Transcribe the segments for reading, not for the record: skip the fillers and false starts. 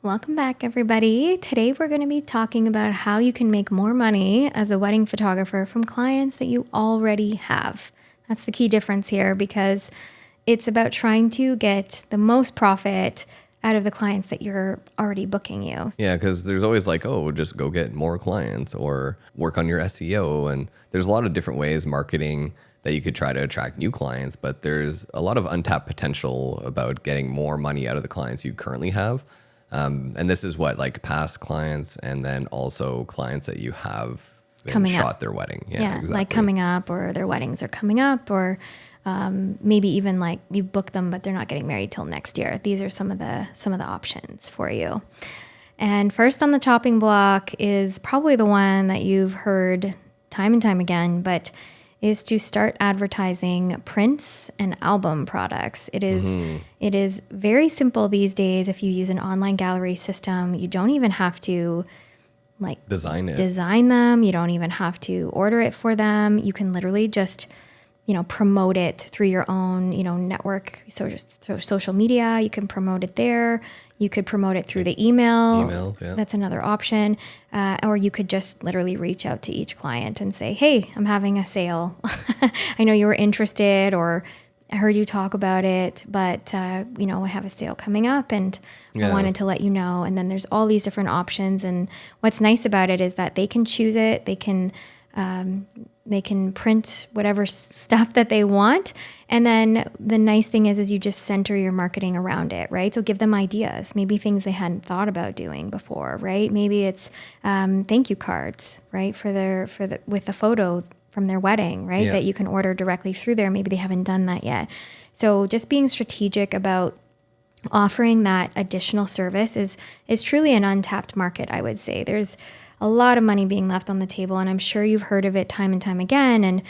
Welcome back, everybody. Today we're going to be talking about how you can make more money as a wedding photographer from clients that you already have. That's the key difference here, because it's about trying to get the most profit out of the clients that you're already booking you. Yeah, because there's always like, oh, just go get more clients or work on your SEO. And there's a lot of different ways marketing that you could try to attract new clients, but there's a lot of untapped potential about getting more money out of the clients you currently have. And this is what, like, past clients and then also clients that you have Coming shot up. their wedding. Yeah, Exactly. like coming up, or their weddings are coming up, or maybe even like you've booked them, but they're not getting married till next year. These are some of the options for you. And first on the chopping block is probably the one that you've heard time and time again, but is to start advertising prints and album products. It is very simple these days. If you use an online gallery system, you don't even have to like design them. You don't even have to order it for them. You can literally just, promote it through your own, network, social media. You can promote it there. You could promote it through the email. Yeah. That's another option. Or you could just literally reach out to each client and say, hey, I'm having a sale. I know you were interested, or I heard you talk about it, but, I have a sale coming up and I wanted to let you know. And then there's all these different options. And what's nice about it is that they can choose it. They can print whatever stuff that they want. And then the nice thing is you just center your marketing around it, right? So give them ideas, maybe things they hadn't thought about doing before, right? Maybe it's thank you cards, right? With the photo from their wedding, right? Yeah. That you can order directly through there. Maybe they haven't done that yet. So just being strategic about offering that additional service is truly an untapped market, I would say. There's a lot of money being left on the table, and I'm sure you've heard of it time and time again. And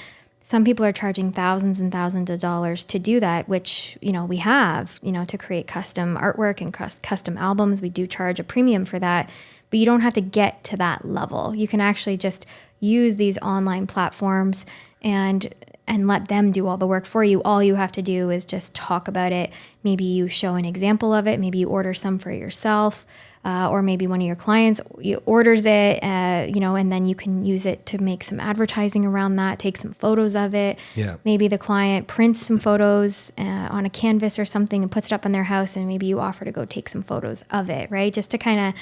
some people are charging thousands and thousands of dollars to do that, which, we have, to create custom artwork and custom albums. We do charge a premium for that, but you don't have to get to that level. You can actually just use these online platforms and let them do all the work for you. All you have to do is just talk about it. Maybe you show an example of it. Maybe you order some for yourself, or maybe one of your clients orders it, and then you can use it to make some advertising around that, take some photos of it. Yeah. Maybe the client prints some photos on a canvas or something and puts it up in their house, and maybe you offer to go take some photos of it, right? Just to kind of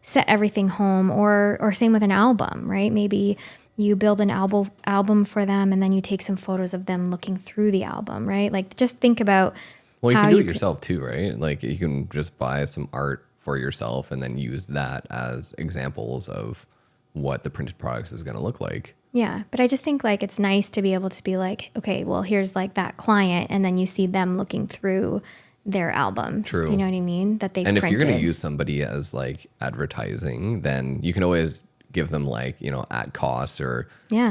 set everything home, or same with an album, right? Maybe you build an album for them, and then you take some photos of them looking through the album, right? Like, just think about Well, you how can do it yourself too, right? Like, you can just buy some art for yourself and then use that as examples of what the printed products is going to look like. Yeah, but I just think like it's nice to be able to be like, okay, well, here's like that client, and then you see them looking through their albums. True. Do you know what I mean? That they've And if printed. you're going to use somebody as like advertising, then you can always give them like, at cost, or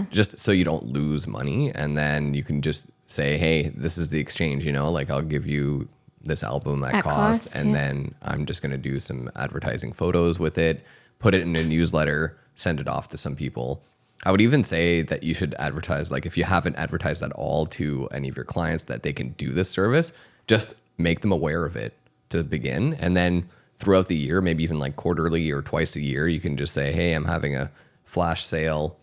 just so you don't lose money. And then you can just say, hey, this is the exchange, like I'll give you this album at cost, and then I'm just going to do some advertising photos with it, put it in a newsletter, send it off to some people. I would even say that you should advertise, like if you haven't advertised at all to any of your clients that they can do this service, just make them aware of it to begin. And then throughout the year, maybe even like quarterly or twice a year, you can just say, hey, I'm having a flash sale,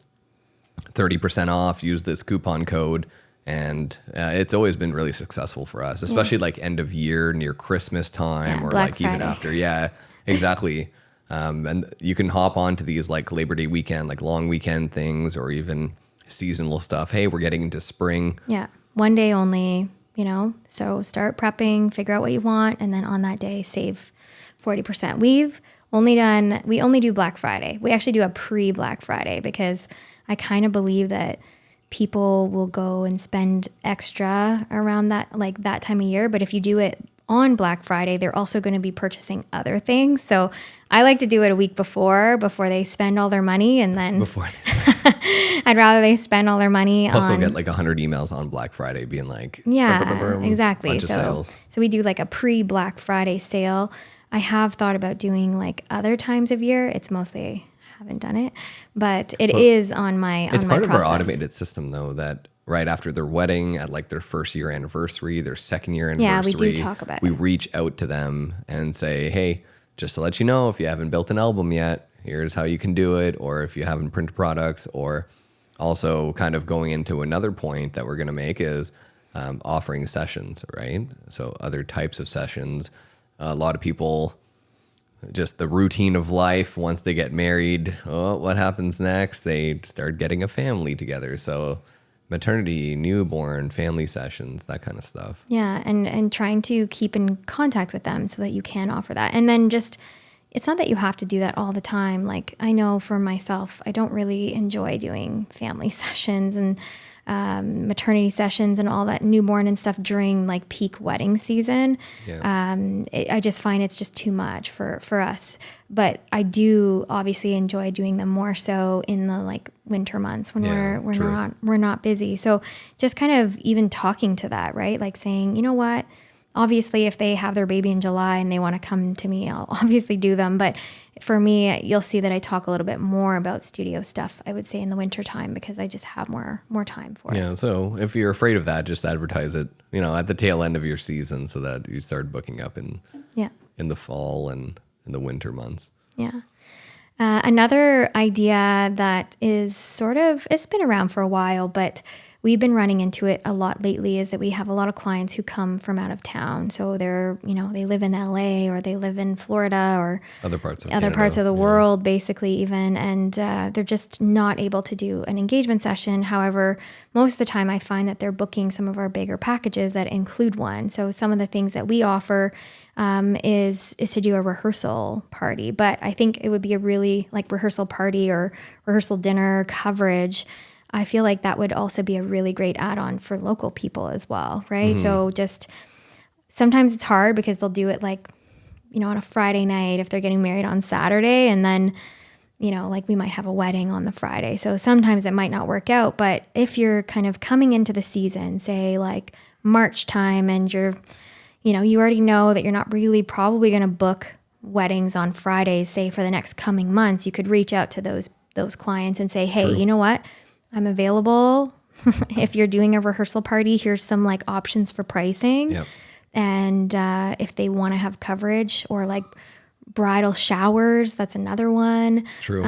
30% off, use this coupon code. And it's always been really successful for us, especially like end of year, near Christmas time, or Black like Friday. even after. Yeah, exactly. And you can hop onto these like Labor Day weekend, like long weekend things, or even seasonal stuff. Hey, we're getting into spring. Yeah, one day only, so start prepping, figure out what you want, and then on that day, save 40%. We only do Black Friday. We actually do a pre-Black Friday, because I kind of believe that people will go and spend extra around that time of year. But if you do it on Black Friday, they're also going to be purchasing other things. So I like to do it a week before they spend all their money, and then I'd rather they spend all their money. Plus, they'll get like 100 emails on Black Friday being like, exactly. Bunch of sales. So we do like a pre-Black Friday sale. I have thought about doing like other times of year. It's mostly haven't done it, but it is on my It's part of process. our automated system, though, that right after their wedding, at like their first year anniversary, their second year anniversary, we do talk about we reach out to them and say, hey, just to let you know, if you haven't built an album yet, here's how you can do it. Or if you haven't printed products, or also kind of going into another point that we're going to make is offering sessions, right? So other types of sessions. A lot of people, just the routine of life, once they get married, what happens next? They start getting a family together. So maternity, newborn, family sessions, that kind of stuff. Yeah, and trying to keep in contact with them so that you can offer that. And then just, it's not that you have to do that all the time. Like, I know for myself, I don't really enjoy doing family sessions and maternity sessions and all that newborn and stuff during like peak wedding season. Yeah. I just find it's just too much for us. But I do obviously enjoy doing them more so in the like winter months when we're not busy. So just kind of even talking to that, right? Like saying, you know what? Obviously, if they have their baby in July and they want to come to me, I'll obviously do them. But for me, you'll see that I talk a little bit more about studio stuff, I would say, in the winter time, because I just have more time for it. Yeah, so if you're afraid of that, just advertise it, at the tail end of your season so that you start booking up in the fall and in the winter months. Yeah. Another idea that is it's been around for a while, but we've been running into it a lot lately, is that we have a lot of clients who come from out of town. So they live in LA, or they live in Florida, or other parts of the world, basically, even. And they're just not able to do an engagement session. However, most of the time I find that they're booking some of our bigger packages that include one. So some of the things that we offer is to do a rehearsal party. But I think it would be a really like rehearsal party or rehearsal dinner coverage. I feel like that would also be a really great add-on for local people as well, right? Mm-hmm. So just sometimes it's hard because they'll do it like, on a Friday night if they're getting married on Saturday, and then, like we might have a wedding on the Friday. So sometimes it might not work out. But if you're kind of coming into the season, say like March time, and you already know that you're not really probably going to book weddings on Fridays, say for the next coming months, you could reach out to those clients and say, hey, True. You know what? I'm available. If you're doing a rehearsal party, here's some like options for pricing. Yep. And if they want to have coverage, or like bridal showers, that's another one. True.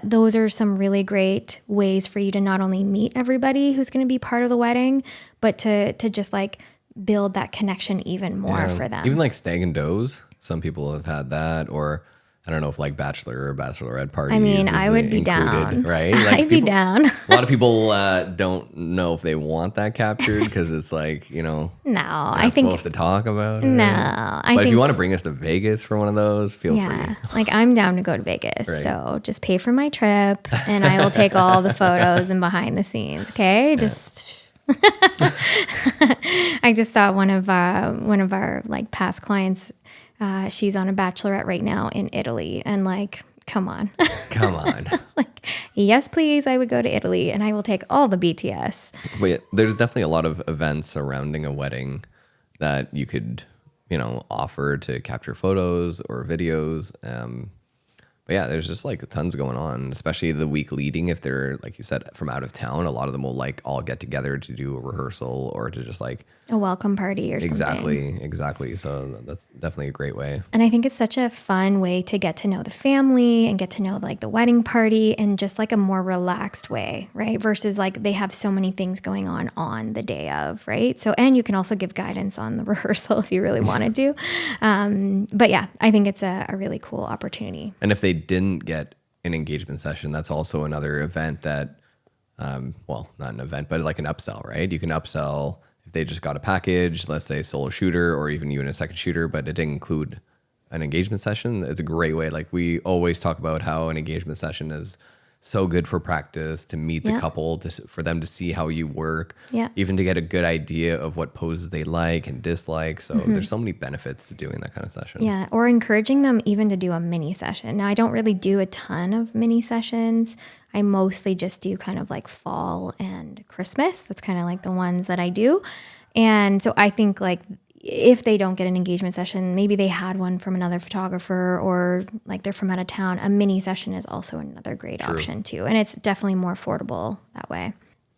Those are some really great ways for you to not only meet everybody who's going to be part of the wedding, but to just like build that connection even more for them. Even like stag and does. Some people have had that, or I don't know if like bachelor or bachelorette parties. I mean, I would be down. Right? Like I'd be down. A lot of people don't know if they want that captured, because it's like, No, I think supposed to talk about it. No, but if you want to bring us to Vegas for one of those, feel free. Like I'm down to go to Vegas. Right. So just pay for my trip, and I will take all the photos and behind the scenes. Okay, yeah. Just. I just saw one of our like past clients. She's on a bachelorette right now in Italy, and like, come on. Like, yes, please. I would go to Italy, and I will take all the BTS. But there's definitely a lot of events surrounding a wedding that you could, offer to capture photos or videos. But yeah, there's just like tons going on, especially the week leading. If they're, like you said, from out of town, a lot of them will like all get together to do a rehearsal or to just like a welcome party or something. Exactly. So that's definitely a great way. And I think it's such a fun way to get to know the family and get to know like the wedding party in just like a more relaxed way, right? Versus like they have so many things going on the day of, right? So, and you can also give guidance on the rehearsal if you really wanted to. But yeah, I think it's a really cool opportunity. And if they didn't get an engagement session, that's also another event that, not an event, but like an upsell, right? You can upsell if they just got a package, let's say solo shooter, or even a second shooter, but it didn't include an engagement session. It's a great way. Like we always talk about how an engagement session is so good for practice, to meet the couple, for them to see how you work, even to get a good idea of what poses they like and dislike. So there's so many benefits to doing that kind of session. Yeah, or encouraging them even to do a mini session. Now, I don't really do a ton of mini sessions. I mostly just do kind of like fall and Christmas. That's kind of like the ones that I do. And so I think like if they don't get an engagement session, maybe they had one from another photographer, or like they're from out of town, a mini session is also another great option too. And it's definitely more affordable that way.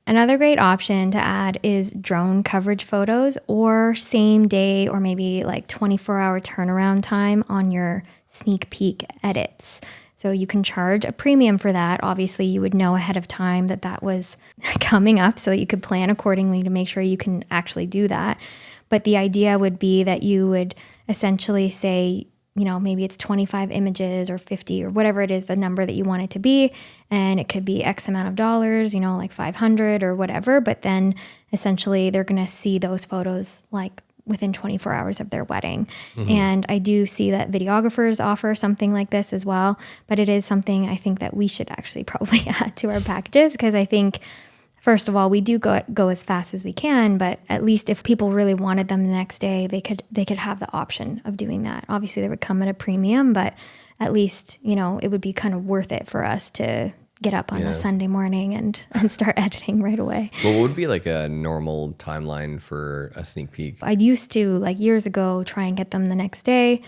Another great option to add is drone coverage photos or same day or maybe like 24-hour turnaround time on your sneak peek edits. So you can charge a premium for that. Obviously, you would know ahead of time that that was coming up so that you could plan accordingly to make sure you can actually do that. But the idea would be that you would essentially say, you know, maybe it's 25 images or 50 or whatever it is, the number that you want it to be. And it could be X amount of dollars, you know, like 500 or whatever. But then essentially they're going to see those photos like within 24 hours of their wedding. And I do see that videographers offer something like this as well. But it is something I think that we should actually probably add to our packages, because I think, first of all, we do go as fast as we can, but at least if people really wanted them the next day, they could have the option of doing that. Obviously, they would come at a premium, but at least, you know, it would be kind of worth it for us to get up on a Sunday morning and start editing right away. Well, what would be like a normal timeline for a sneak peek? I used to, like years ago, try and get them the next day.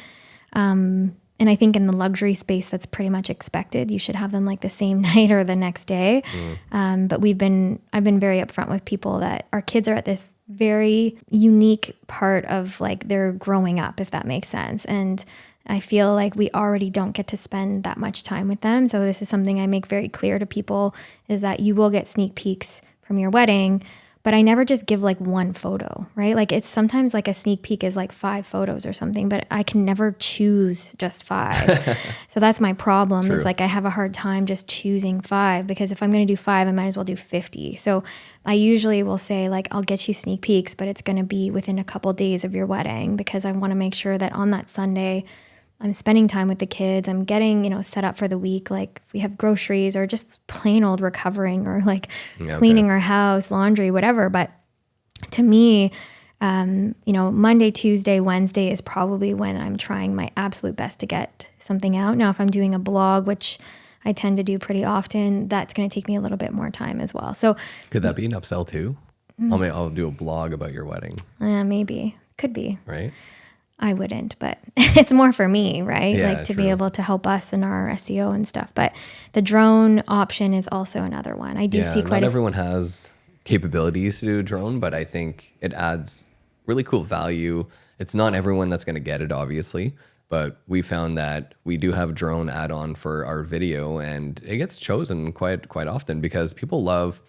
And I think in the luxury space, that's pretty much expected. You should have them like the same night or the next day. But I've been very upfront with people that our kids are at this very unique part of like their growing up, if that makes sense. And I feel like we already don't get to spend that much time with them. So this is something I make very clear to people, is that you will get sneak peeks from your wedding, but I never just give like one photo, right? Like it's sometimes like a sneak peek is like 5 photos or something, but I can never choose just 5. So that's my problem. Is like I have a hard time just choosing 5, because if I'm going to do 5, I might as well do 50. So I usually will say like, I'll get you sneak peeks, but it's going to be within a couple days of your wedding, because I want to make sure that on that Sunday, I'm spending time with the kids. I'm getting, you know, set up for the week. Like if we have groceries or just plain old recovering or like cleaning our house, laundry, whatever. But to me, you know, Monday, Tuesday, Wednesday is probably when I'm trying my absolute best to get something out. Now, if I'm doing a blog, which I tend to do pretty often, that's going to take me a little bit more time as well. So could that be an upsell too? I'll do a blog about your wedding. Maybe. Could be. Right? I wouldn't, but it's more for me, right? Yeah, like to be able to help us in our SEO and stuff. But the drone option is also another one. I do see quite not everyone has capabilities to do a drone, but I think it adds really cool value. It's not everyone that's going to get it, obviously, but we found that we do have a drone add-on for our video, and it gets chosen quite often because people love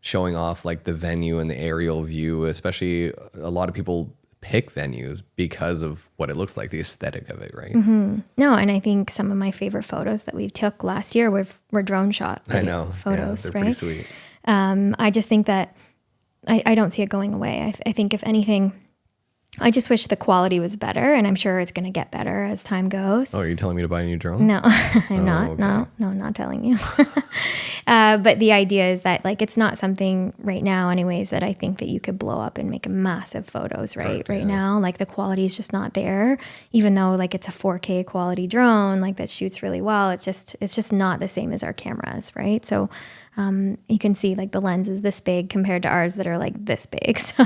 showing off like the venue and the aerial view. Especially a lot of people pick venues because of what it looks like, the aesthetic of it, right? No, and I think some of my favorite photos that we took last year were drone shot photos, they're right? pretty sweet. I just think that I don't see it going away. I think if anything, I just wish the quality was better, and I'm sure it's going to get better as time goes. Oh, are you telling me to buy a new drone? No, I'm not. Okay. No, I'm not telling you. But the idea is that like it's not something right now, anyways, that I think that you could blow up and make massive photos right now. Like the quality is just not there, even though like it's a 4K quality drone, like that shoots really well. It's just not the same as our cameras, right? So you can see like the lens is this big compared to ours that are like this big. So,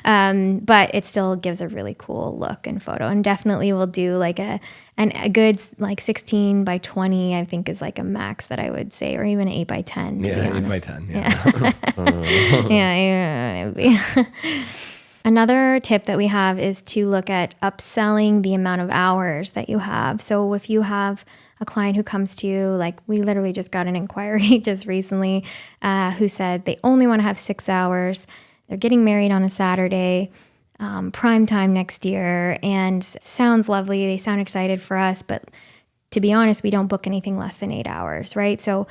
but it still gives a really cool look and photo, and definitely will do like a good like 16 by 20, I think is like a max that I would say, or even 8 by 10. Yeah, 8 by 10. Yeah. Yeah. Another tip that we have is to look at upselling the amount of hours that you have. So if you have a client who comes to you, like we literally just got an inquiry just recently who said they only want to have 6 hours. They're getting married on a Saturday, prime time next year, and sounds lovely. They sound excited for us, but to be honest, we don't book anything less than 8 hours, right? So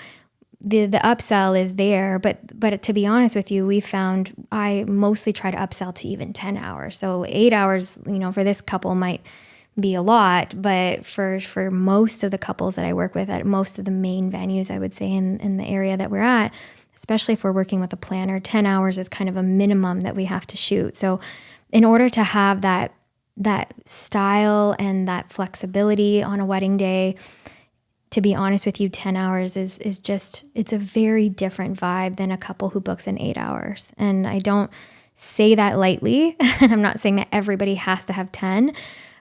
the upsell is there, but to be honest with you, we found I mostly try to upsell to even 10 hours. So 8 hours, you know, for this couple might be a lot, but for most of the couples that I work with at most of the main venues, I would say in the area that we're at, especially if we're working with a planner, 10 hours is kind of a minimum that we have to shoot. So in order to have that style and that flexibility on a wedding day, to be honest with you, 10 hours is just, it's a very different vibe than a couple who books in 8 hours. And I don't say that lightly. And I'm not saying that everybody has to have 10.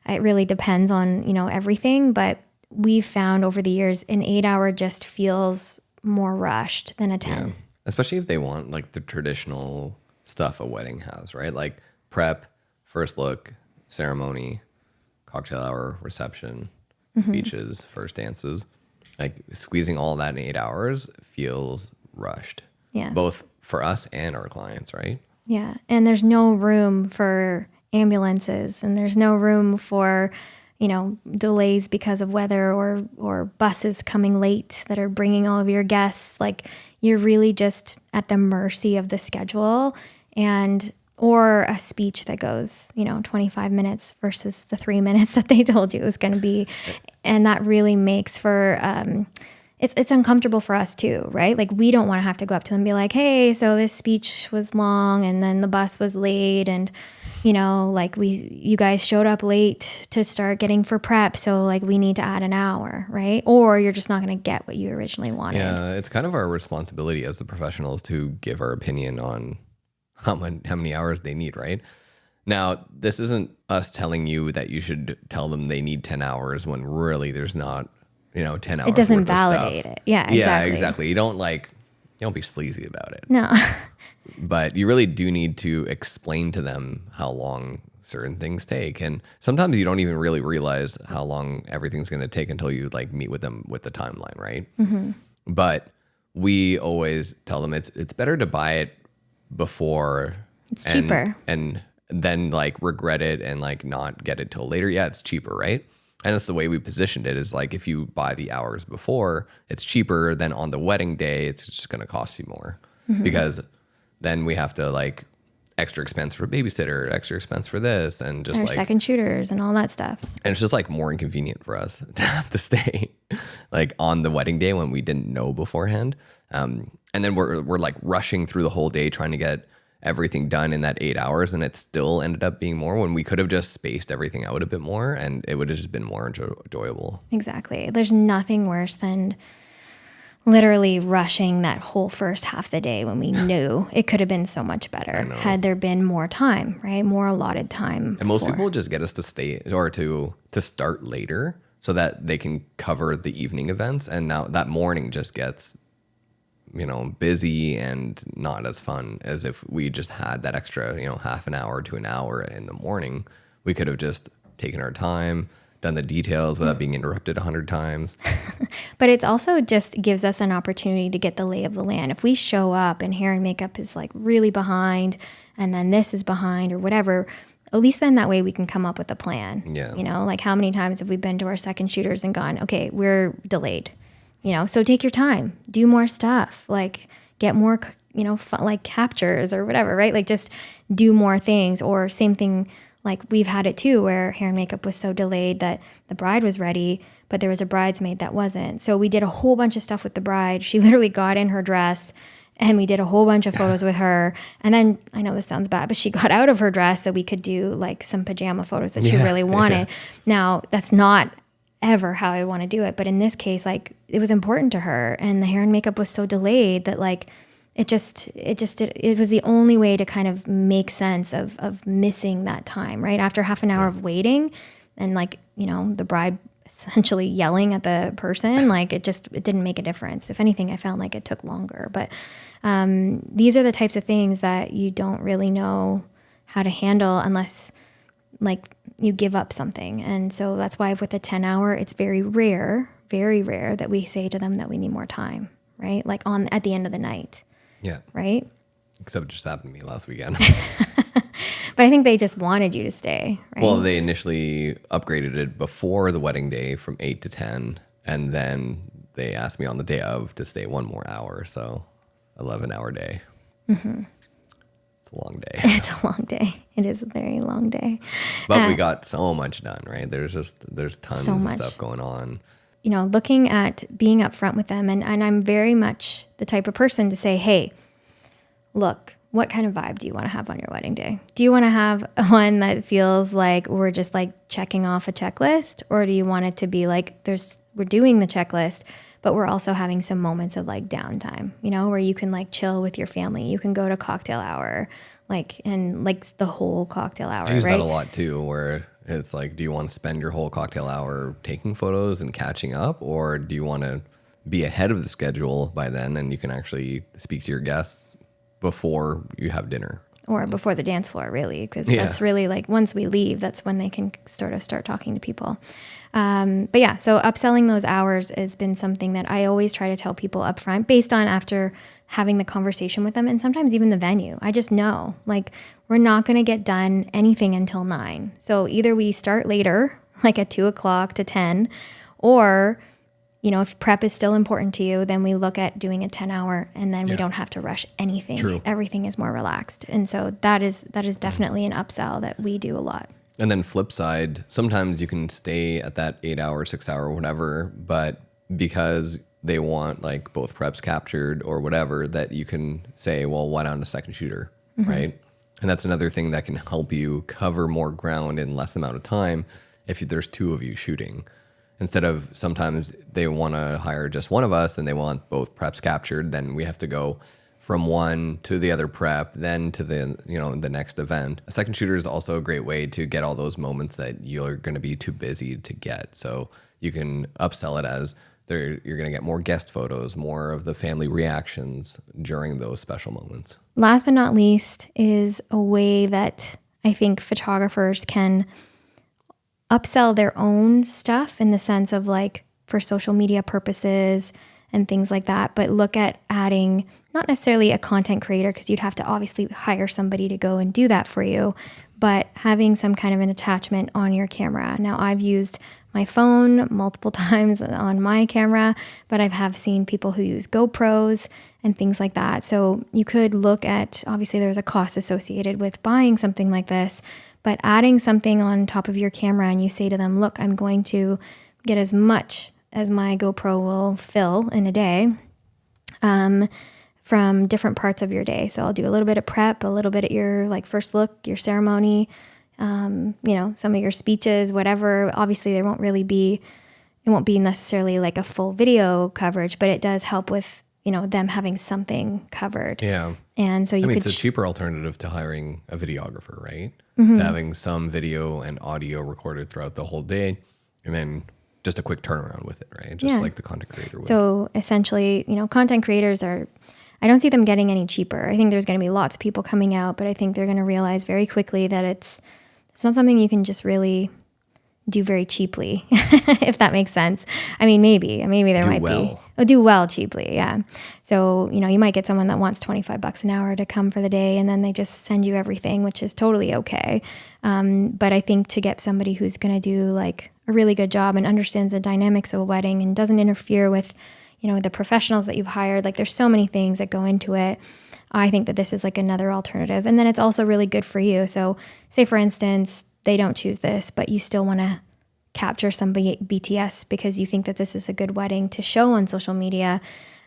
It really depends on, you know, everything. But we've found over the years, an 8 hour just feels more rushed than a 10. Yeah. especially if they want like the traditional stuff a wedding has, right? Like prep, first look, ceremony, cocktail hour, reception, speeches, first dances. Like squeezing all that in 8 hours feels rushed. Yeah. Both for us and our clients, right? Yeah. And there's no room for ambulances, and there's no room for, delays because of weather or buses coming late that are bringing all of your guests. Like you're really just at the mercy of the schedule or a speech that goes, 25 minutes versus the 3 minutes that they told you it was going to be. And that really makes for, it's uncomfortable for us too, right? Like we don't want to have to go up to them and be like, hey, so this speech was long and then the bus was late and, you guys showed up late to start getting for prep. So like we need to add an hour, right? Or you're just not going to get what you originally wanted. Yeah, it's kind of our responsibility as the professionals to give our opinion on how many hours they need, right? Now, this isn't us telling you that you should tell them they need 10 hours when really there's not, 10 hours. It doesn't worth of validate stuff. it. Yeah, exactly. Yeah, exactly. You don't be sleazy about it. No. But you really do need to explain to them how long certain things take. And sometimes you don't even really realize how long everything's going to take until you like meet with them with the timeline, right? Mm-hmm. But we always tell them it's better to buy it before. It's cheaper. And then like regret it and like not get it till later. Yeah, it's cheaper, right? And that's the way we positioned it is like if you buy the hours before, it's cheaper than on the wedding day, it's just going to cost you more because then we have to like extra expense for babysitter, extra expense for this and just like second shooters and all that stuff. And it's just like more inconvenient for us to have to stay like on the wedding day when we didn't know beforehand. And then we're like rushing through the whole day trying to get everything done in that 8 hours, and it still ended up being more when we could have just spaced everything out a bit more and it would have just been more enjoyable. Exactly. There's nothing worse than literally rushing that whole first half the day when we knew it could have been so much better had there been more time, right? More allotted time. And most people just get us to stay or to start later so that they can cover the evening events. And now that morning just gets, busy and not as fun as if we just had that extra, half an hour to an hour in the morning. We could have just taken our time, done the details without being interrupted 100 times. But it's also just gives us an opportunity to get the lay of the land. If we show up and hair and makeup is like really behind and then this is behind or whatever, at least then that way we can come up with a plan. Yeah. Like how many times have we been to our second shooters and gone, okay, we're delayed, so take your time, do more stuff, like get more, fun, like captures or whatever, right? Like just do more things. Or same thing, like we've had it too, where hair and makeup was so delayed that the bride was ready, but there was a bridesmaid that wasn't. So we did a whole bunch of stuff with the bride. She literally got in her dress and we did a whole bunch of photos with her. And then I know this sounds bad, but she got out of her dress so we could do like some pajama photos that she really wanted. Now that's not ever how I want to do it. But in this case, like it was important to her and the hair and makeup was so delayed that like, it was the only way to kind of make sense of missing that time, right? After half an hour of waiting and like, the bride essentially yelling at the person, like it didn't make a difference. If anything, I found like it took longer. But these are the types of things that you don't really know how to handle unless like you give up something. And so that's why with a 10-hour, it's very rare that we say to them that we need more time, right? Like at the end of the night. Yeah. Right? Except it just happened to me last weekend. But I think they just wanted you to stay, right? Well, they initially upgraded it before the wedding day from 8 to 10. And then they asked me on the day of to stay one more hour. So 11-hour day. Mm-hmm. It's a long day. It's a long day. It is a very long day. But we got so much done, right? There's tons of stuff going on. Looking at being upfront with them. And I'm very much the type of person to say, hey, look, what kind of vibe do you want to have on your wedding day? Do you want to have one that feels like we're just like checking off a checklist? Or do you want it to be like we're doing the checklist, but we're also having some moments of like downtime, where you can like chill with your family. You can go to cocktail hour, and the whole cocktail hour, I use right? that a lot too, where it's like, do you want to spend your whole cocktail hour taking photos and catching up? Or do you want to be ahead of the schedule by then, and you can actually speak to your guests before you have dinner. Or before the dance floor, really, because that's really like once we leave, that's when they can sort of start talking to people. But yeah, so upselling those hours has been something that I always try to tell people up front based on after having the conversation with them, and sometimes even the venue. I just know, like, we're not going to get done anything until 9. So either we start later, like at 2 o'clock to 10, or if prep is still important to you, then we look at doing a 10-hour, and then we don't have to rush anything. True. Everything is more relaxed. And so that is definitely an upsell that we do a lot. And then flip side, sometimes you can stay at that 8-hour, 6-hour, whatever, but because they want like both preps captured or whatever, that you can say, well, why not a second shooter, right? And that's another thing that can help you cover more ground in less amount of time if there's 2 of you shooting. Instead of sometimes they want to hire just one of us and they want both preps captured, then we have to go from one to the other prep, then to the next event. A second shooter is also a great way to get all those moments that you're going to be too busy to get. So you can upsell it as you're going to get more guest photos, more of the family reactions during those special moments. Last but not least is a way that I think photographers can upsell their own stuff in the sense of like for social media purposes and things like that, but look at adding not necessarily a content creator, because you'd have to obviously hire somebody to go and do that for you, but having some kind of an attachment on your camera. Now, I've used my phone multiple times on my camera, but I have seen people who use GoPros and things like that. So you could look at, obviously there's a cost associated with buying something like this, but adding something on top of your camera, and you say to them, look, I'm going to get as much as my GoPro will fill in a day from different parts of your day. So I'll do a little bit of prep, a little bit at your like first look, your ceremony, some of your speeches, whatever. Obviously it won't be necessarily like a full video coverage, but it does help with, them having something covered. Yeah. And so it's a cheaper alternative to hiring a videographer, right? To having some video and audio recorded throughout the whole day, and then just a quick turnaround with it, right? Just like the content creator would. So essentially, content creators I don't see them getting any cheaper. I think there's going to be lots of people coming out, but I think they're going to realize very quickly that it's not something you can just really do very cheaply, if that makes sense. I mean, maybe there might be. Oh, do well cheaply, yeah. So, you might get someone that wants $25 an hour to come for the day, and then they just send you everything, which is totally okay. But I think to get somebody who's going to do like a really good job and understands the dynamics of a wedding and doesn't interfere with, the professionals that you've hired, like there's so many things that go into it. I think that this is like another alternative. And then it's also really good for you. So say for instance, they don't choose this, but you still want to capture somebody BTS because you think that this is a good wedding to show on social media.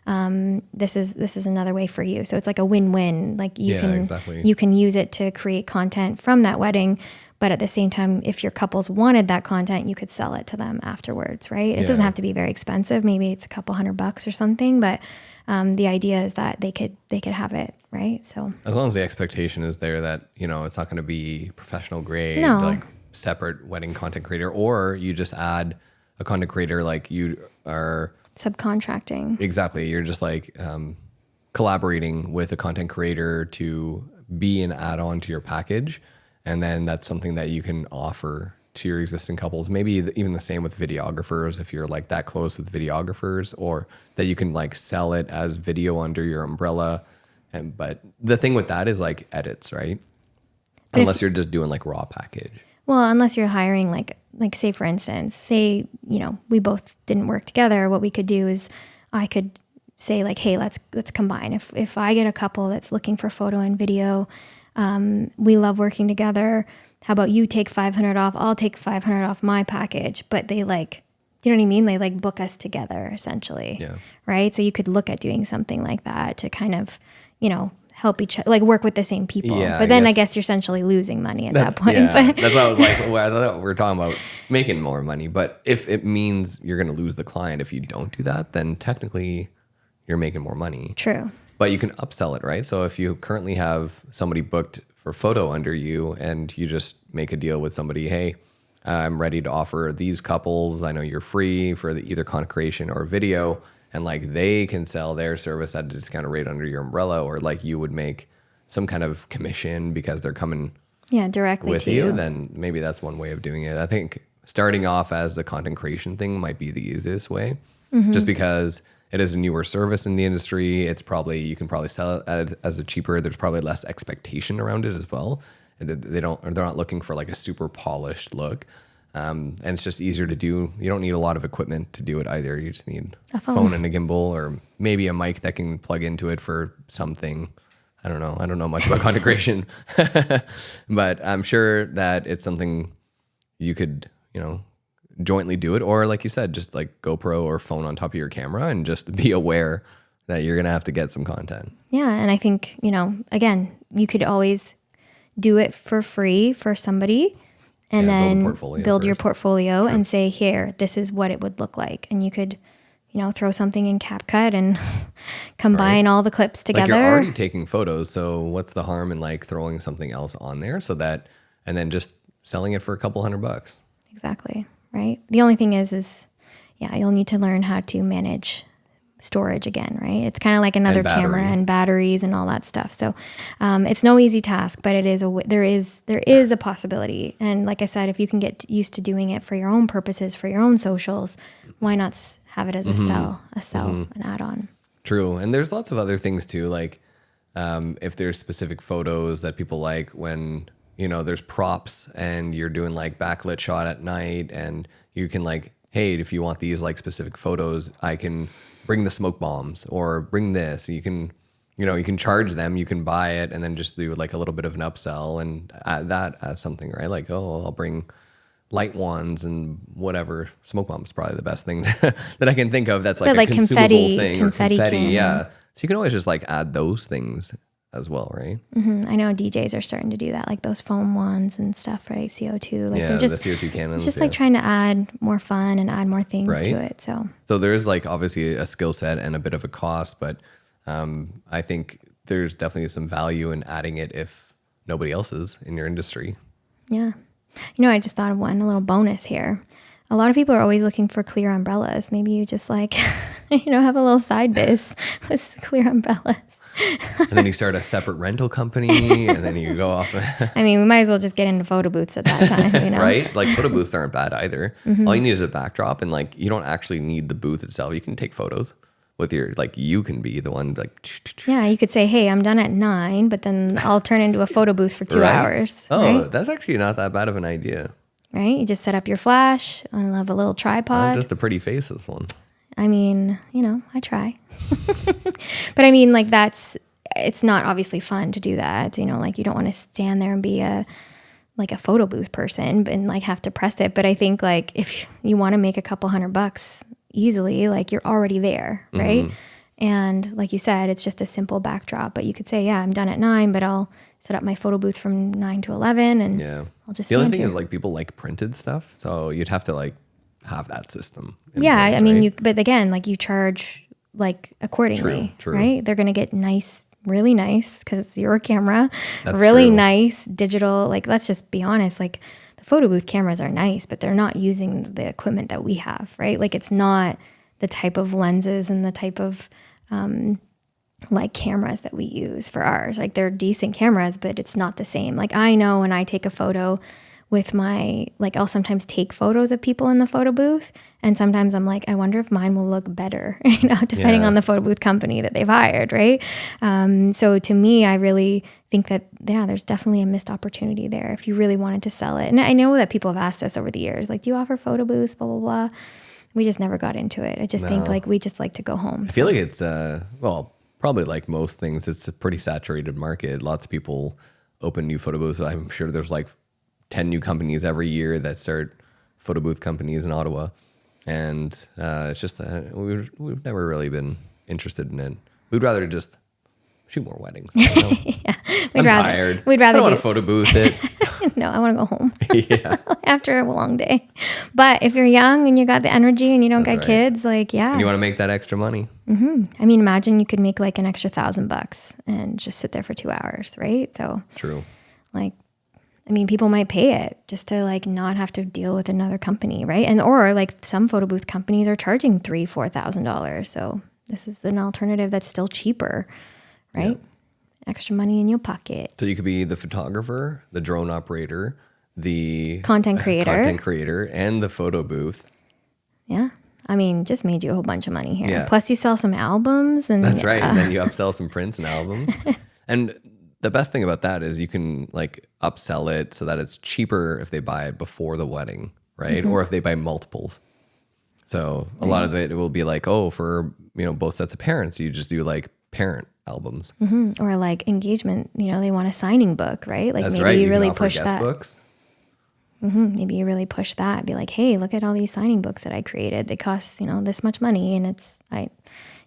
This is another way for you. So it's like a win-win. Like you can use it to create content from that wedding, but at the same time, if your couples wanted that content, you could sell it to them afterwards, right? It doesn't have to be very expensive. Maybe it's a couple $100 or something, but the idea is that they could have it, right? So as long as the expectation is there that, it's not going to be professional grade, like separate wedding content creator, or you just add a content creator like you are subcontracting. Exactly. You're just like collaborating with a content creator to be an add-on to your package. And then that's something that you can offer to your existing couples. Maybe even the same with videographers, if you're like that close with videographers, or that you can like sell it as video under your umbrella. But the thing with that is like edits, right? But unless you're just doing like raw package. Well, unless you're hiring like say for instance, we both didn't work together. What we could do is I could say like, hey, let's combine. If I get a couple that's looking for photo and video, we love working together. How about you take $500 off? I'll take $500 off my package. But they like, you know what I mean? They like book us together essentially. Yeah. Right. So you could look at doing something like that to kind of, help each other, like work with the same people. Yeah, but then I guess you're essentially losing money at that point. Yeah, but that's why I was like, I thought we were talking about making more money. But if it means you're going to lose the client if you don't do that, then technically you're making more money. True. But you can upsell it, right? So if you currently have somebody booked for photo under you and you just make a deal with somebody, hey, I'm ready to offer these couples. I know you're free for either content creation or video. and like they can sell their service at a discounted rate under your umbrella, or like you would make some kind of commission because they're coming directly with to you, then maybe that's one way of doing it. I think starting off as the content creation thing might be the easiest way, just because it is a newer service in the industry. It's probably, you can probably sell it as a cheaper, there's probably less expectation around it as well. They're not looking for like a super polished look. And it's just easier to do. You don't need a lot of equipment to do it either. You just need a phone and a gimbal, or maybe a mic that can plug into it for something. I don't know. I don't know much about content creation, but I'm sure that it's something you could, jointly do it. Or like you said, just like GoPro or phone on top of your camera and just be aware that you're going to have to get some content. Yeah. And I think, again, you could always do it for free for somebody and then build your portfolio and say, here, this is what it would look like. And you could, throw something in CapCut and combine all the clips together. Like you're already taking photos. So what's the harm in like throwing something else on there and then just selling it for a couple $100? Exactly. Right. The only thing is you'll need to learn how to manage storage again, right? It's kind of like another camera and batteries and all that stuff. So it's no easy task, but there is a possibility. And like I said, if you can get used to doing it for your own purposes, for your own socials, why not have it as a sell, an add-on? True. And there's lots of other things too. Like if there's specific photos that people like, when, there's props and you're doing like backlit shot at night, and you can like, hey, if you want these like specific photos, I can bring the smoke bombs or bring this. You can charge them, you can buy it, and then just do like a little bit of an upsell and add that as something, right? Like, oh, I'll bring light wands and whatever. Smoke bombs is probably the best thing that I can think of. That's like a consumable thing, confetti cannons. Yeah. So you can always just like add those things as well, right? Mm-hmm. I know DJs are starting to do that, like those foam wands and stuff, right? CO2. Like they're just, the CO2 cannons. It's just like trying to add more fun and add more things to it. So there is like obviously a skill set and a bit of a cost, but I think there's definitely some value in adding it if nobody else is in your industry. Yeah. I just thought of a little bonus here. A lot of people are always looking for clear umbrellas. Maybe you just like, have a little side biz with clear umbrellas. And then you start a separate rental company, and then you go off. I mean, we might as well just get into photo booths at that time, Right? Like photo booths aren't bad either. All you need is a backdrop, and like you don't actually need the booth itself. You can take photos with you can be the one like. Yeah, you could say, hey, I'm done at 9, but then I'll turn into a photo booth for 2 hours. Oh, that's actually not that bad of an idea. Right? You just set up your flash and have a little tripod. Just a pretty face, this one. I mean, I try. But I mean, like it's not obviously fun to do that. Like you don't want to stand there and be a photo booth person and like have to press it. But I think like if you want to make a couple $100 easily, like you're already there, right? Mm-hmm. And like you said, it's just a simple backdrop, but you could say, yeah, I'm done at 9, but I'll set up my photo booth from 9 to 11 and I'll just stand The only thing here. is like people like printed stuff. So you'd have to like have that system. Yeah. Place, I mean, right? but again, like you charge like accordingly, true. Right? They're going to get really nice because it's your camera, That's really true. nice digital. Like, let's just be honest, like the photo booth cameras are nice, but they're not using the equipment that we have, right? Like it's not the type of lenses and the type of, like cameras that we use for ours. Like they're decent cameras, but it's not the same. Like I know when I take a photo with I'll sometimes take photos of people in the photo booth. And sometimes I'm like, I wonder if mine will look better, depending on the photo booth company that they've hired. Right. So to me, I really think that, there's definitely a missed opportunity there if you really wanted to sell it. And I know that people have asked us over the years, like, do you offer photo booths, blah, blah, blah. We just never got into it. I just think like, we just like to go home. I feel like it's, probably like most things, it's a pretty saturated market. Lots of people open new photo booths. I'm sure there's like 10 new companies every year that start photo booth companies in Ottawa. And it's just that we've never really been interested in it. We'd rather just shoot more weddings. I'm tired. We'd rather I don't want to photo booth it. No, I want to go home. Yeah. After a long day. But if you're young and you got the energy and you don't got kids, like, And you want to make that extra money. Mm-hmm. I mean, imagine you could make like an extra $1,000 and just sit there for 2 hours, right? So true. Like, I mean, people might pay it just to like not have to deal with another company, right? And or like some photo booth companies are charging $3,000-$4,000. So this is an alternative that's still cheaper, right? Yeah. Extra money in your pocket. So you could be the photographer, the drone operator, the content creator, and the photo booth. Yeah. I mean, just made you a whole bunch of money here. Yeah. Plus you sell some albums and that's right. And then you upsell some prints and albums. And the best thing about that is you can like upsell it so that it's cheaper if they buy it before the wedding, right? Mm-hmm. Or if they buy multiples. So a lot of it will be like, oh, for, you know, both sets of parents, you just do like parent albums. Mm-hmm. Or like engagement, you know, they want a signing book, right? Like that's maybe right. you really push guest that. Books. Mm-hmm. Maybe you really push that. Be like, hey, look at all these signing books that I created. They cost, you know, this much money, and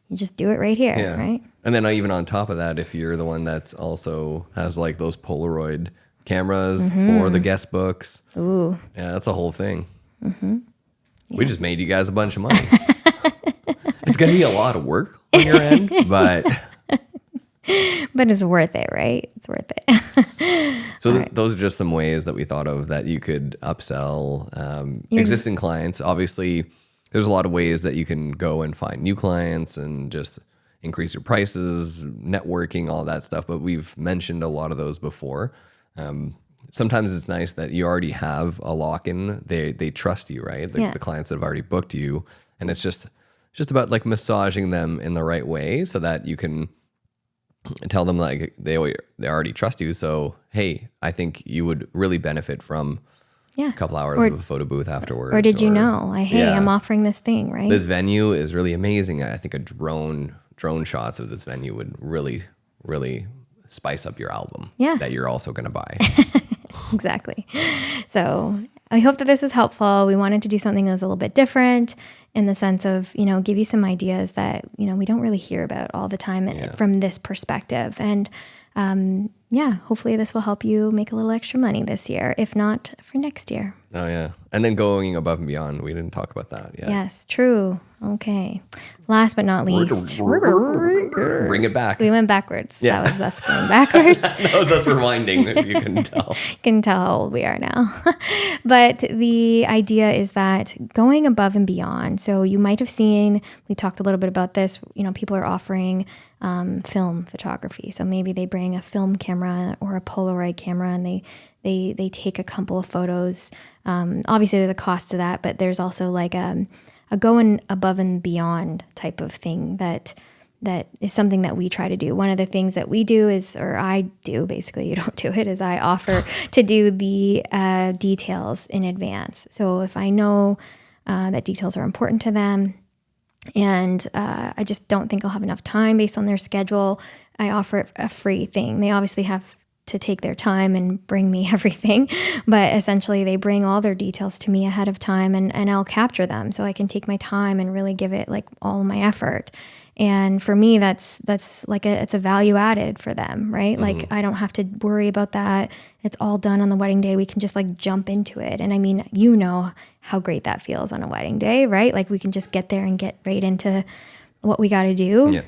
you just do it right here, right? And then even on top of that, if you're the one that's also has like those Polaroid cameras for the guest books, ooh, yeah, that's a whole thing. Mm-hmm. Yeah. We just made you guys a bunch of money. It's gonna be a lot of work on your end, but it's worth it, right? It's worth it. So those are just some ways that we thought of that you could upsell existing clients. Obviously, there's a lot of ways that you can go and find new clients and just increase your prices, networking, all that stuff. But we've mentioned a lot of those before. Sometimes it's nice that you already have a lock-in. They trust you, right? The clients that have already booked you. And it's just about like massaging them in the right way so that you can tell them like they already trust you. So, hey, I think you would really benefit from a couple hours of a photo booth afterwards. Or did you know, like, hey, I'm offering this thing, right? This venue is really amazing. I think a drone shots of this venue would really, really spice up your album that you're also going to buy. Exactly. So I hope that this is helpful. We wanted to do something that was a little bit different in the sense of, you know, give you some ideas that, you know, we don't really hear about all the time from this perspective. And hopefully this will help you make a little extra money this year, if not for next year. Oh, yeah. And then going above and beyond. We didn't talk about that yet. Yes, true. Okay. Last but not least. Bring it back. We went backwards. Yeah. That was us going backwards. That was us rewinding, if you couldn't tell. Can tell how old we are now. But the idea is that going above and beyond. So you might have seen, we talked a little bit about this, you know, people are offering film photography. So maybe they bring a film camera or a Polaroid camera and they take a couple of photos. Obviously there's a cost to that, but there's also like a going above and beyond type of thing that is something that we try to do. One of the things that we do is, or I do, basically, you don't do it, is I offer to do the details in advance. So if I know that details are important to them and I just don't think I'll have enough time based on their schedule, I offer a free thing. They obviously have to take their time and bring me everything, but essentially they bring all their details to me ahead of time and I'll capture them so I can take my time and really give it like all my effort. And for me, that's like it's a value added for them, right? Mm-hmm. Like I don't have to worry about that. It's all done on the wedding day. We can just like jump into it. And I mean, you know how great that feels on a wedding day, right? Like we can just get there and get right into what we got to do. Yeah.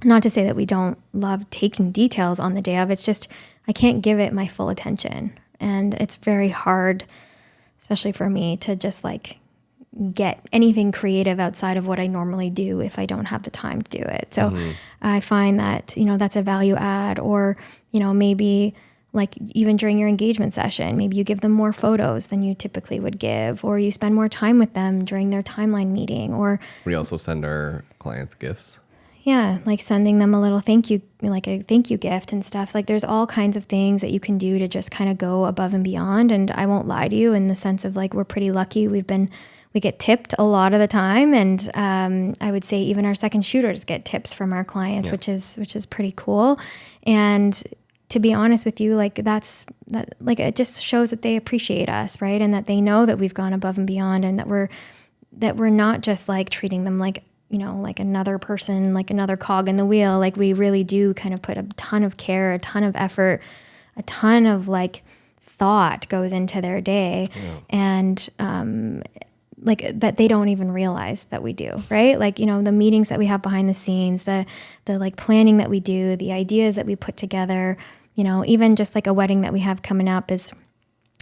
Not to say that we don't love taking details on the day of. It's just I can't give it my full attention. And it's very hard, especially for me, to just like get anything creative outside of what I normally do if I don't have the time to do it. So I find that, you know, that's a value add. Or, you know, maybe like even during your engagement session, maybe you give them more photos than you typically would give, or you spend more time with them during their timeline meeting. Or we also send our clients gifts. Yeah, like sending them a little thank you, like a thank you gift and stuff. Like there's all kinds of things that you can do to just kind of go above and beyond. And I won't lie to you in the sense of like we're pretty lucky. We get tipped a lot of the time. And I would say even our second shooters get tips from our clients, which is pretty cool. And to be honest with you, like that it just shows that they appreciate us, right? And that they know that we've gone above and beyond and that we're not just like treating them like, you know, like another person, like another cog in the wheel. Like we really do kind of put a ton of care, a ton of effort, a ton of like thought goes into their day. And like that they don't even realize that we do, right? Like, you know, the meetings that we have behind the scenes, the like planning that we do, the ideas that we put together, you know, even just like a wedding that we have coming up is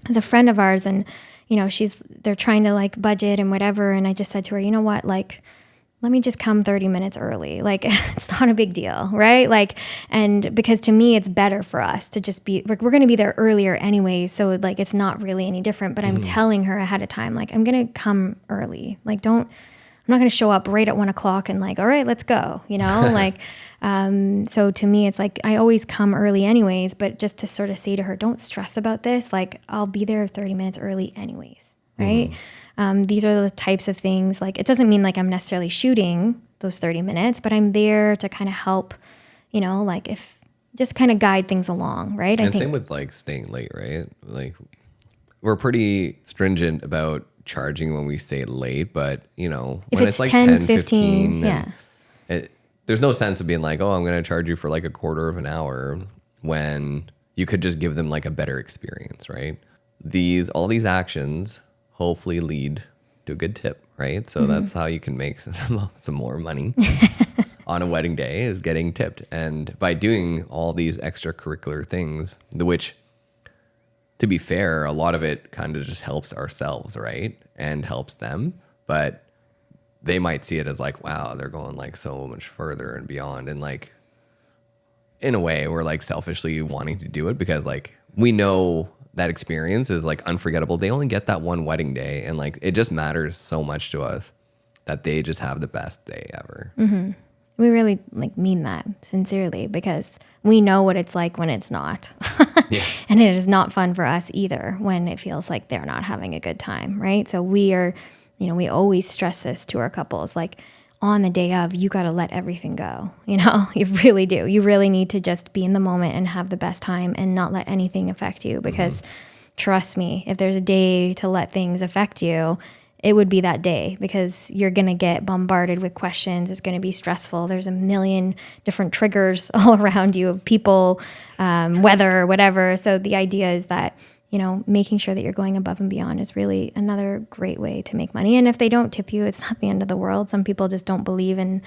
as a friend of ours, and they're trying to like budget and whatever. And I just said to her, you know what, like, let me just come 30 minutes early. Like, it's not a big deal, right? Like, and because to me, it's better for us to just be, like, we're going to be there earlier anyway. So like, it's not really any different, but I'm telling her ahead of time, like, I'm going to come early. Like, I'm not going to show up right at 1:00 and like, all right, let's go, like, so to me, it's like, I always come early anyways, but just to sort of say to her, don't stress about this. Like, I'll be there 30 minutes early anyways. Right. These are the types of things, like, it doesn't mean like I'm necessarily shooting those 30 minutes, but I'm there to kind of help, like, if just kind of guide things along. Right. And same with like staying late, right? Like, we're pretty stringent about charging when we stay late, but if when it's like 10, 15, yeah. There's no sense of being like, oh, I'm going to charge you for like a quarter of an hour when you could just give them like a better experience, right? All these actions hopefully lead to a good tip, right? So that's how you can make some more money on a wedding day, is getting tipped. And by doing all these extracurricular things, which, to be fair, a lot of it kind of just helps ourselves, right? And helps them. But they might see it as like, wow, they're going like so much further and beyond. And like, in a way, we're like selfishly wanting to do it because like we know that experience is like unforgettable. They only get that one wedding day, and like it just matters so much to us that they just have the best day ever. We really like mean that sincerely, because we know what it's like when it's not. Yeah. And it is not fun for us either when it feels like they're not having a good time, right? So we are, we always stress this to our couples, like, on the day of, you got to let everything go. You really do. You really need to just be in the moment and have the best time and not let anything affect you, because trust me, if there's a day to let things affect you, it would be that day, because you're going to get bombarded with questions. It's going to be stressful. There's a million different triggers all around you of people, weather, whatever. So the idea is that, making sure that you're going above and beyond is really another great way to make money. And if they don't tip you, it's not the end of the world. Some people just don't believe in,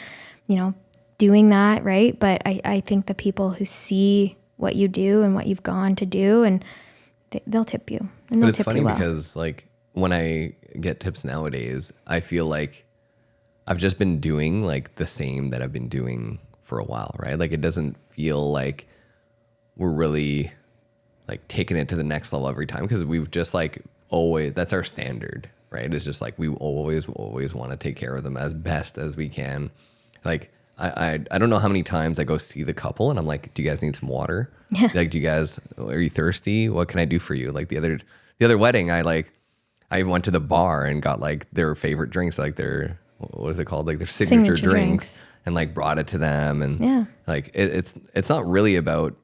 doing that, right? But I think the people who see what you do and what you've gone to do, and they'll tip you. And but it's funny because like when I get tips nowadays, I feel like I've just been doing like the same that I've been doing for a while, right? Like, it doesn't feel like we're really like taking it to the next level every time, because we've just like always, that's our standard, right? It's just like we always want to take care of them as best as we can. Like, I don't know how many times I go see the couple and I'm like, do you guys need some water? Yeah. Like, are you thirsty? What can I do for you? Like the other wedding, I went to the bar and got like their favorite drinks, like their, what is it called? Like their signature drinks, and like brought it to them. And like, it's not really about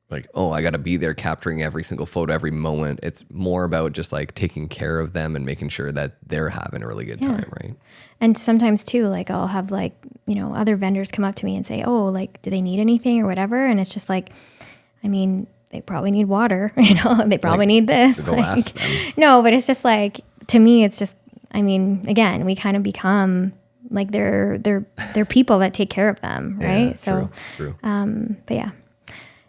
like, oh, I got to be there capturing every single photo, every moment. It's more about just like taking care of them and making sure that they're having a really good time, right? And sometimes too, like, I'll have like, other vendors come up to me and say, oh, like, do they need anything or whatever? And it's just like, I mean, they probably need water, they probably need this. Go ask them. No, but it's just like, to me, it's just, I mean, again, we kind of become like they're people that take care of them, right? Yeah, so, true. But yeah.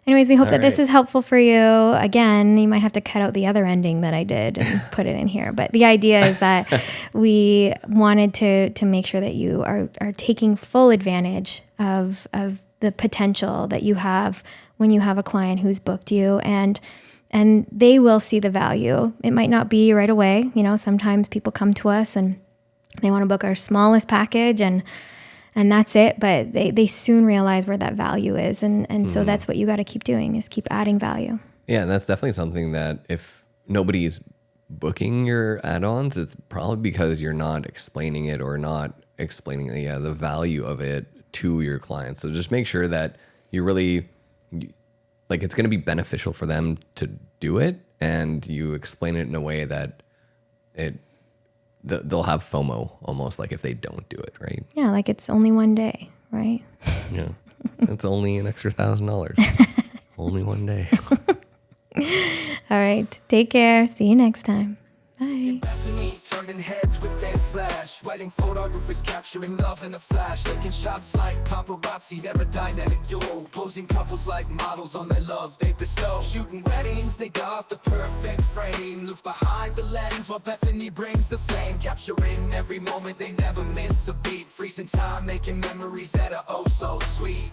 Anyways, we hope that this is helpful for you. Again, you might have to cut out the other ending that I did and put it in here. But the idea is that we wanted to make sure that you are taking full advantage of the potential that you have when you have a client who's booked you, and they will see the value. It might not be right away. Sometimes people come to us and they want to book our smallest package and that's it. But they soon realize where that value is. And so that's what you got to keep doing, is keep adding value. Yeah. And that's definitely something that if nobody's booking your add-ons, it's probably because you're not explaining it or not explaining the value of it to your clients. So just make sure that you really, like, it's going to be beneficial for them to do it, and you explain it in a way that they'll have FOMO almost, like if they don't do it, right? Yeah, like it's only one day, right? Yeah, it's only an extra $1,000. Only one day. All right, take care. See you next time. Bye. Bethany turning heads with their flash. Wedding photographers capturing love in a flash. Taking shots like paparazzi, they're a dynamic duo. Posing couples like models on their love they bestow. Shooting weddings, they got the perfect frame. Look behind the lens while Bethany brings the flame. Capturing every moment, they never miss a beat. Freezing time, making memories that are oh so sweet.